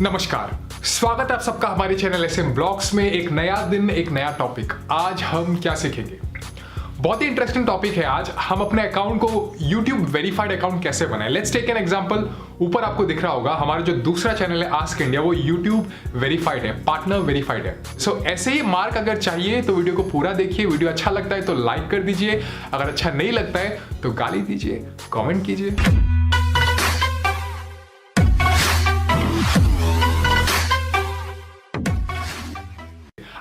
नमस्कार, स्वागत है आप सबका हमारे चैनल एसएम ब्लॉग्स में। एक नया दिन, एक नया टॉपिक। आज हम क्या सीखेंगे? बहुत ही इंटरेस्टिंग टॉपिक है। आज हम अपने अकाउंट को YouTube वेरीफाइड अकाउंट कैसे बनाएं। Let's take an example. ऊपर आपको दिख रहा होगा हमारा जो दूसरा चैनल है आस्क इंडिया, वो YouTube वेरीफाइड है, पार्टनर वेरीफाइड है। सो ऐसे ही मार्क अगर चाहिए तो वीडियो को पूरा देखिए। वीडियो अच्छा लगता है तो लाइक कर दीजिए, अगर अच्छा नहीं लगता है तो गाली दीजिए, कॉमेंट कीजिए।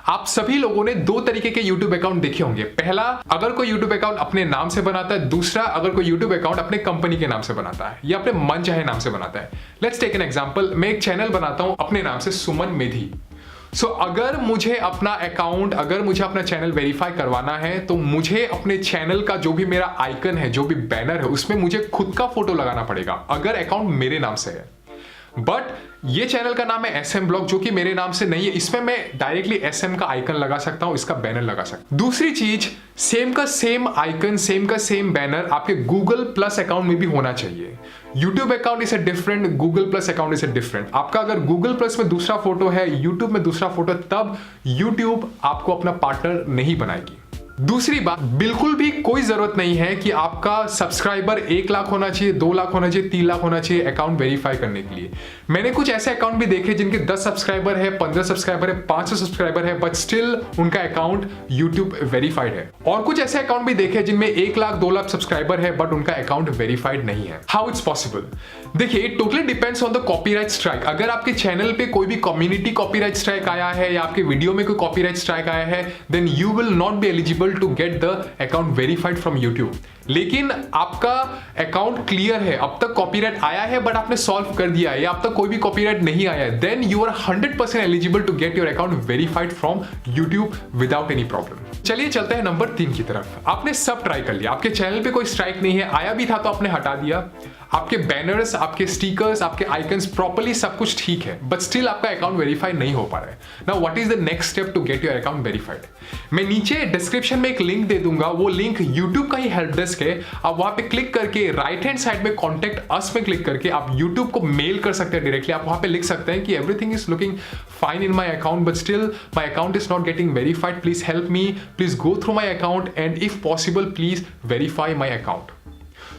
आप सभी लोगों ने दो तरीके के YouTube अकाउंट देखे होंगे। पहला, अगर कोई YouTube अकाउंट अपने नाम से बनाता है। दूसरा, अगर कोई YouTube अकाउंट अपने कंपनी के नाम से बनाता है या अपने मन चाहे नाम से बनाता है। Let's take an example. मैं एक चैनल बनाता हूं अपने नाम से, सुमन मेधी। अगर मुझे अपना अकाउंट, अगर मुझे अपना चैनल वेरीफाई करवाना है तो मुझे अपने चैनल का जो भी मेरा आइकन है, जो भी बैनर है, उसमें मुझे खुद का फोटो लगाना पड़ेगा अगर अकाउंट मेरे नाम से है। बट ये चैनल का नाम है एसएम ब्लॉग, जो कि मेरे नाम से नहीं है। इसमें मैं डायरेक्टली एसएम का आइकन लगा सकता हूं, इसका बैनर लगा सकता हूं। दूसरी चीज, सेम का सेम आइकन, सेम का सेम बैनर आपके गूगल प्लस अकाउंट में भी होना चाहिए। YouTube account is a different, Google plus account is a different. आपका अगर गूगल प्लस में दूसरा फोटो है, यूट्यूब में दूसरा फोटो, तब यूट्यूब आपको अपना पार्टनर नहीं बनाएगी। दूसरी बात, बिल्कुल भी कोई जरूरत नहीं है कि आपका सब्सक्राइबर 1 लाख होना चाहिए, 2 लाख होना चाहिए, 3 लाख होना चाहिए अकाउंट वेरीफाई करने के लिए। मैंने कुछ ऐसे अकाउंट भी देखे जिनके 10 सब्सक्राइबर है, 15 सब्सक्राइबर है, 500 सब्सक्राइबर है, बट स्टिल उनका अकाउंट यूट्यूब वेरीफाइड है। और कुछ ऐसे अकाउंट भी देखे जिनमें 1 लाख 2 लाख सब्सक्राइबर है, बट उनका अकाउंट वेरीफाइड नहीं है। How it's possible? देखिए, it totally depends on the copyright strike. अगर आपके चैनल पे कोई भी कम्युनिटी कॉपीराइट स्ट्राइक आया है या आपके वीडियो में कोई कॉपीराइट स्ट्राइक आया है, then you will not be eligible to get the account verified from YouTube. लेकिन आपका अकाउंट क्लियर है, अब तक कॉपीराइट आया है बट आपने सॉल्व कर दिया है, या अब तक कोई भी कॉपीराइट नहीं आया है, then you are 100% eligible to get your account verified from YouTube without any problem. चलिए चलते हैं नंबर 3 की तरफ। आपने सब ट्राई कर लिया, आपके चैनल पे कोई स्ट्राइक नहीं है, आया भी था तो आपने हटा दिया, आपके बैनर्स, आपके स्टिकर्स, आपके आइकन्स प्रॉपर्ली सब कुछ ठीक है, बट स्टिल आपका अकाउंट वेरीफाई नहीं हो पा रहा है। Now what is the next step to get your account verified? मैं नीचे डिस्क्रिप्शन में एक लिंक दे दूंगा, वो लिंक यूट्यूब का ही हेल्प डेस्क है। आप वहां पे क्लिक करके राइट हैंड साइड में कॉन्टेक्ट अस में क्लिक करके आप यूट्यूब को मेल कर सकते हैं डायरेक्टली। आप वहां पे लिख सकते हैं कि everything is looking fine in my account but still my account is not getting verified, please help me, please go through my account and if possible please verify my account.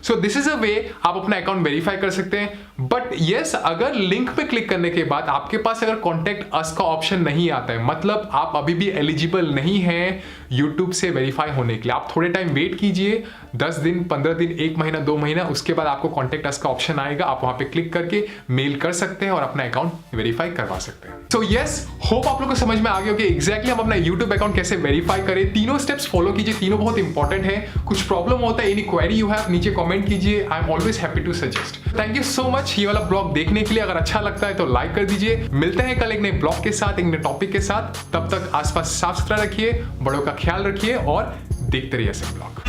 So this is a way आप अपना account verify कर सकते हैं। But yes, अगर link पे click करने के बाद आपके पास अगर कॉन्टेक्ट अस का ऑप्शन नहीं आता है, मतलब आप अभी भी एलिजिबल नहीं हैं यूट्यूब से वेरीफाई होने के लिए, आप थोड़े टाइम वेट कीजिए, 10 दिन, 15 दिन, 1 महीना, 2 महीना, उसके बाद आपको कॉन्टेक्ट अस का ऑप्शन आएगा। आप वहां पे क्लिक करके मेल कर सकते हैं और अपना अकाउंट वेरीफाई करवा सकते हैं। सो यस, होप आप लोग को समझ में आ गया कि एग्जैक्टली हम अपना यूट्यूब अकाउंट कैसे वेरीफाई करें। तीनों स्टेप्स फॉलो कीजिए, तीनों बहुत इंपॉर्टेंट है। कुछ प्रॉब्लम होता है, एनी क्वेरी यू हैव, नीचे कमेंट कीजिए, I am always happy to suggest. Thank you so much ये वाला ब्लॉग देखने के लिए। अगर अच्छा लगता है तो लाइक कर दीजिए। मिलते हैं कल एक नए ब्लॉग के साथ, एक नए टॉपिक के साथ। तब तक आसपास साफ सुथरा रखिए, बड़ों का ख्याल रखिए और देखते रहिए ऐसे ब्लॉग।